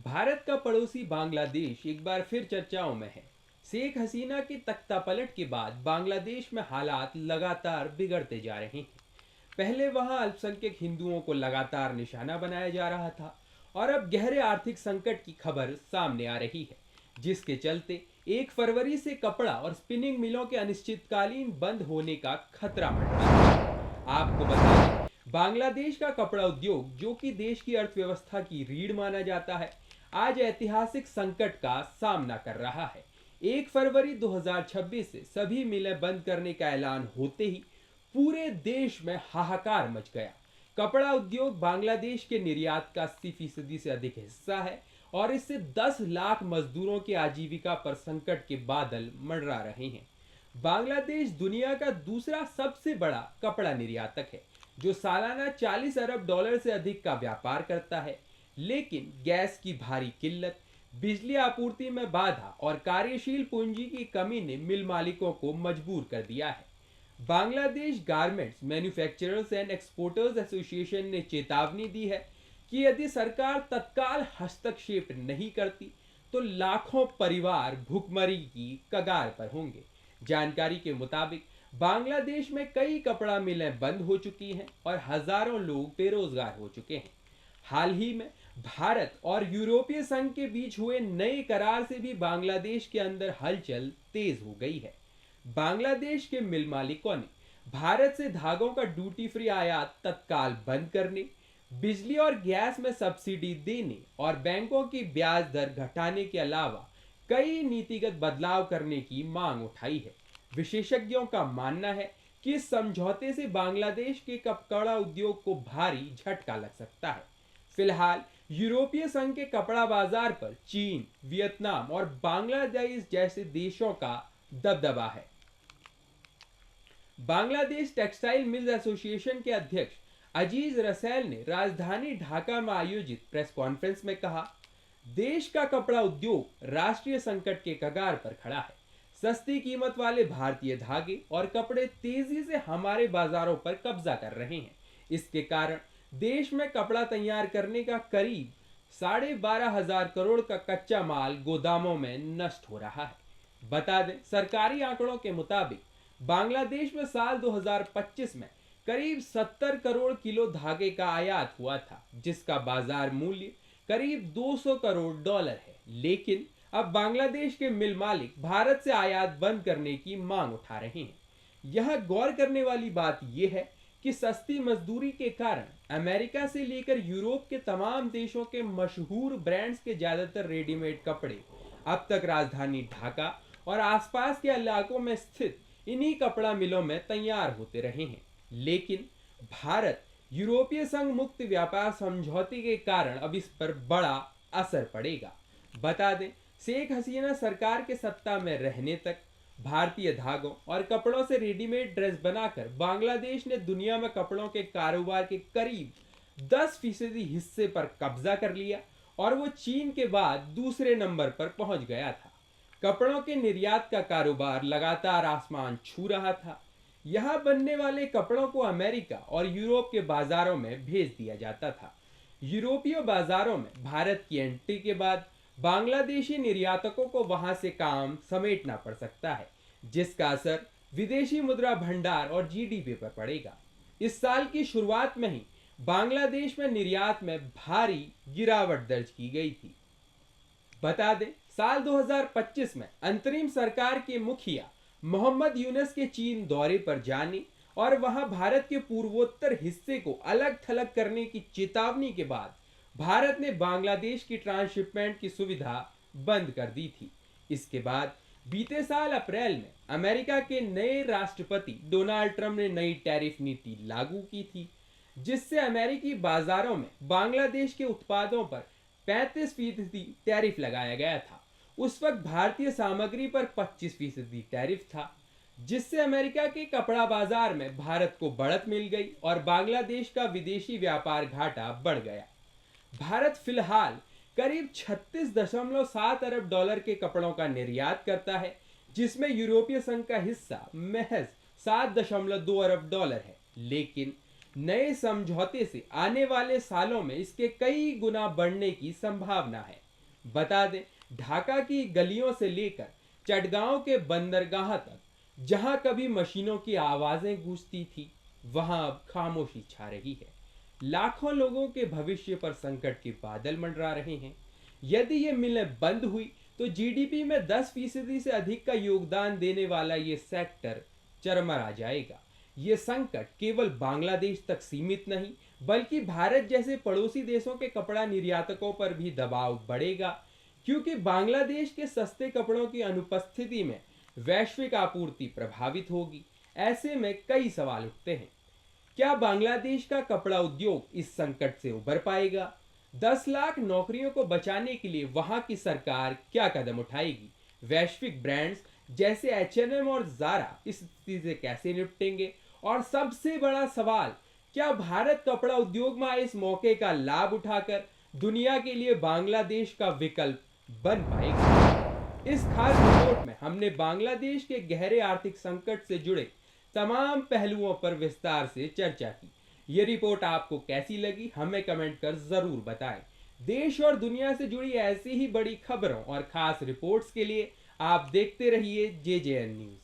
भारत का पड़ोसी बांग्लादेश एक बार फिर चर्चाओं में है। शेख हसीना की तख्तापलट के बाद बांग्लादेश में हालात लगातार बिगड़ते जा रहे हैं। पहले वहां अल्पसंख्यक हिंदुओं को लगातार निशाना बनाया जा रहा था और अब गहरे आर्थिक संकट की खबर सामने आ रही है, जिसके चलते 1 फरवरी से कपड़ा और स्पिनिंग मिलों के अनिश्चितकालीन बंद होने का खतरा मंडरा है। आपको बता दें, बांग्लादेश का कपड़ा उद्योग, जो कि देश की अर्थव्यवस्था की रीढ़ माना जाता है, आज ऐतिहासिक संकट का सामना कर रहा है। 1 फरवरी 2026 से सभी मिलें बंद करने का ऐलान होते ही पूरे देश में हाहाकार मच गया। कपड़ा उद्योग बांग्लादेश के निर्यात का 80% से अधिक हिस्सा है और इससे 10 लाख मजदूरों की आजीविका पर संकट के बादल मंडरा रहे हैं। बांग्लादेश दुनिया का दूसरा सबसे बड़ा कपड़ा निर्यातक है, जो सालाना 40 अरब डॉलर से अधिक का व्यापार करता है। लेकिन गैस की भारी किल्लत, बिजली आपूर्ति में बाधा और कार्यशील पूंजी की कमी ने मिल मालिकों को मजबूर कर दिया है। Bangladesh garments manufacturers and exporters association ने चेतावनी दी है कि यदि सरकार तत्काल हस्तक्षेप नहीं करती तो लाखों परिवार भुखमरी की कगार पर होंगे। जानकारी के मुताबिक बांग्लादेश में कई कपड़ा मिलें बंद हो चुकी हैं और हजारों लोग बेरोजगार हो चुके हैं। हाल ही में भारत और यूरोपीय संघ के बीच हुए नए करार से भी बांग्लादेश के अंदर हलचल तेज हो गई है। बांग्लादेश के मिल मालिकों ने भारत से धागों का ड्यूटी फ्री आयात तत्काल बंद करने, बिजली और गैस में सब्सिडी देने और बैंकों की ब्याज दर घटाने के अलावा कई नीतिगत बदलाव करने की मांग उठाई है। विशेषज्ञों का मानना है कि इस समझौते से बांग्लादेश के कपड़ा उद्योग को भारी झटका लग सकता है। फिलहाल यूरोपीय संघ के कपड़ा बाजार पर चीन, वियतनाम और बांग्लादेश जैसे देशों का दबदबा है। बांग्लादेश टेक्सटाइल मिल्स एसोसिएशन के अध्यक्ष अजीज रसैल ने राजधानी ढाका में आयोजित प्रेस कॉन्फ्रेंस में कहा, देश का कपड़ा उद्योग राष्ट्रीय संकट के कगार पर खड़ा है। सस्ती कीमत वाले भारतीय धागे और कपड़े तेजी से हमारे बाजारों पर कब्जा कर रहे हैं। इसके कारण देश में कपड़ा तैयार करने का करीब 12,500 करोड़ का कच्चा माल गोदामों में नष्ट हो रहा है। बता दें, सरकारी आंकड़ों के मुताबिक बांग्लादेश में साल 2025 में करीब 70 करोड़ किलो धागे का आयात हुआ था, जिसका बाजार मूल्य करीब 200 करोड़ डॉलर है। लेकिन अब बांग्लादेश के मिल मालिक भारत से आयात बंद करने की मांग उठा रहे हैं। यह गौर करने वाली बात यह है कि सस्ती मजदूरी के कारण अमेरिका से लेकर यूरोप के तमाम देशों के मशहूर ब्रांड्स के ज्यादातर रेडीमेड कपड़े अब तक राजधानी ढाका और आसपास के इलाकों में स्थित इन्हीं कपड़ा मिलों में तैयार होते रहे हैं। लेकिन भारत यूरोपीय संघ मुक्त व्यापार समझौते के कारण अब इस पर बड़ा असर पड़ेगा। बता दें, शेख हसीना सरकार के सत्ता में रहने तक भारतीय धागों और कपड़ों से रेडीमेड ड्रेस बनाकर बांग्लादेश ने दुनिया में कपड़ों के कारोबार के करीब 10% हिस्से पर कब्जा कर लिया और वो चीन के बाद दूसरे नंबर पर पहुंच गया था। कपड़ों के निर्यात का कारोबार लगातार आसमान छू रहा था। यहां बनने वाले कपड़ों को अमेरिका और यूरोप के बाजारों में भेज दिया जाता था। यूरोपीय बाजारों में भारत की एंट्री के बाद बांग्लादेशी निर्यातकों को वहां से काम समेटना पड़ सकता है, जिसका असर विदेशी मुद्रा भंडार और जीडीपी पर पड़ेगा। इस साल की शुरुआत में ही बांग्लादेश में निर्यात में भारी गिरावट दर्ज की गई थी। बता दें, साल 2025 में अंतरिम सरकार के मुखिया मोहम्मद यूनुस के चीन दौरे पर जाने और वहां भारत के पूर्वोत्तर हिस्से को अलग थलग करने की चेतावनी के बाद भारत ने बांग्लादेश की ट्रांसशिपमेंट की सुविधा बंद कर दी थी। इसके बाद बीते साल अप्रैल में अमेरिका के नए राष्ट्रपति डोनाल्ड ट्रंप ने नई टैरिफ नीति लागू की थी, जिससे अमेरिकी बाजारों में बांग्लादेश के उत्पादों पर 35% टैरिफ लगाया गया था। उस वक्त भारतीय सामग्री पर 25% टैरिफ था, जिससे अमेरिका के कपड़ा बाजार में भारत को बढ़त मिल गई और बांग्लादेश का विदेशी व्यापार घाटा बढ़ गया। भारत फिलहाल करीब 36.7 अरब डॉलर के कपड़ों का निर्यात करता है, जिसमें यूरोपीय संघ का हिस्सा महज 7.2 अरब डॉलर है। लेकिन नए समझौते से आने वाले सालों में इसके कई गुना बढ़ने की संभावना है। बता दें, ढाका की गलियों से लेकर चटगांव के बंदरगाह तक जहां कभी मशीनों की आवाजें गूंजती थी, वहां अब खामोशी छा रही है। लाखों लोगों के भविष्य पर संकट के बादल मंडरा रहे हैं। यदि ये मिलें बंद हुई तो जीडीपी में 10% से अधिक का योगदान देने वाला ये सेक्टर चरमरा जाएगा। ये संकट केवल बांग्लादेश तक सीमित नहीं, बल्कि भारत जैसे पड़ोसी देशों के कपड़ा निर्यातकों पर भी दबाव बढ़ेगा, क्योंकि बांग्लादेश के सस्ते कपड़ों की अनुपस्थिति में वैश्विक आपूर्ति प्रभावित होगी। ऐसे में कई सवाल उठते हैं। क्या बांग्लादेश का कपड़ा उद्योग इस संकट से उबर पाएगा? 10 लाख नौकरियों को बचाने के लिए वहां की सरकार क्या कदम उठाएगी? वैश्विक ब्रांड्स जैसे H&M और ज़ारा इस स्थिति से कैसे निपटेंगे? और सबसे बड़ा सवाल, क्या भारत कपड़ा उद्योग में इस मौके का लाभ उठाकर दुनिया के लिए बांग्लादेश का विकल्प बन पाएगा? इस खास रिपोर्ट में हमने बांग्लादेश के गहरे आर्थिक संकट से जुड़े तमाम पहलुओं पर विस्तार से चर्चा की। ये रिपोर्ट आपको कैसी लगी, हमें कमेंट कर जरूर बताएं। देश और दुनिया से जुड़ी ऐसी ही बड़ी खबरों और खास रिपोर्ट्स के लिए आप देखते रहिए JJN न्यूज।